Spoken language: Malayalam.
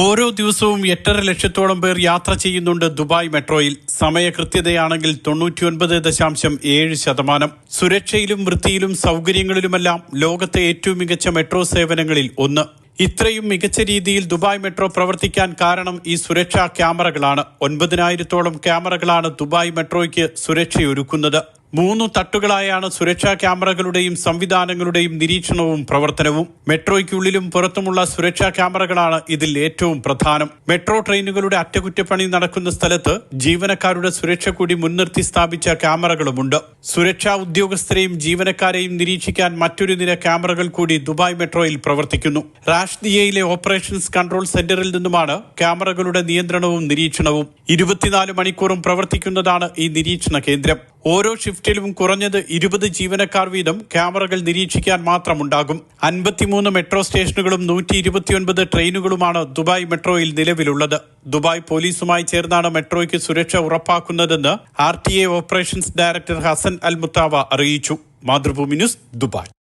ഓരോ ദിവസവും 8.5 ലക്ഷത്തോളം പേർ യാത്ര ചെയ്യുന്നുണ്ട് ദുബായ് മെട്രോയിൽ. സമയകൃത്യതയാണെങ്കിൽ 99.7%. സുരക്ഷയിലും വൃത്തിയിലും സൗകര്യങ്ങളിലുമെല്ലാം ലോകത്തെ ഏറ്റവും മികച്ച മെട്രോ സേവനങ്ങളിൽ ഒന്ന്. ഇത്രയും മികച്ച രീതിയിൽ ദുബായ് മെട്രോ പ്രവർത്തിക്കാൻ കാരണം ഈ സുരക്ഷാ ക്യാമറകളാണ്. 9,000-ഓളം ക്യാമറകളാണ് ദുബായ് മെട്രോയ്ക്ക് സുരക്ഷയൊരുക്കുന്നത്. 3 തട്ടുകളായാണ് സുരക്ഷാ ക്യാമറകളുടെയും സംവിധാനങ്ങളുടെയും നിരീക്ഷണവും പ്രവർത്തനവും. മെട്രോയ്ക്കുള്ളിലും പുറത്തുമുള്ള സുരക്ഷാ ക്യാമറകളാണ് ഇതിൽ ഏറ്റവും പ്രധാനം. മെട്രോ ട്രെയിനുകളുടെ അറ്റകുറ്റപ്പണി നടക്കുന്ന സ്ഥലത്ത് ജീവനക്കാരുടെ സുരക്ഷ കൂടി മുൻനിർത്തി സ്ഥാപിച്ച ക്യാമറകളുമുണ്ട്. സുരക്ഷാ ഉദ്യോഗസ്ഥരെയും ജീവനക്കാരെയും നിരീക്ഷിക്കാൻ മറ്റൊരു നിര ക്യാമറകൾ കൂടി ദുബായ് മെട്രോയിൽ പ്രവർത്തിക്കുന്നു. റാഷ്ദിയയിലെ ഓപ്പറേഷൻസ് കൺട്രോൾ സെന്ററിൽ നിന്നുമാണ് ക്യാമറകളുടെ നിയന്ത്രണവും നിരീക്ഷണവും. 24 മണിക്കൂറും പ്രവർത്തിക്കുന്നതാണ് ഈ നിരീക്ഷണ കേന്ദ്രം. ഓരോ ഷിഫ്റ്റിലും കുറഞ്ഞത് 20 ജീവനക്കാർ വീതം ക്യാമറകൾ നിരീക്ഷിക്കാൻ മാത്രമുണ്ടാകും. 53 മെട്രോ സ്റ്റേഷനുകളും 129 ട്രെയിനുകളുമാണ് ദുബായ് മെട്രോയിൽ നിലവിലുള്ളത്. ദുബായ് പോലീസുമായി ചേർന്നാണ് മെട്രോയ്ക്ക് സുരക്ഷ ഉറപ്പാക്കുന്നതെന്ന് RTA ഓപ്പറേഷൻസ് ഡയറക്ടർ ഹസൻ അൽ മുത്താവ അറിയിച്ചു. Mathrubhumi news, Dubai.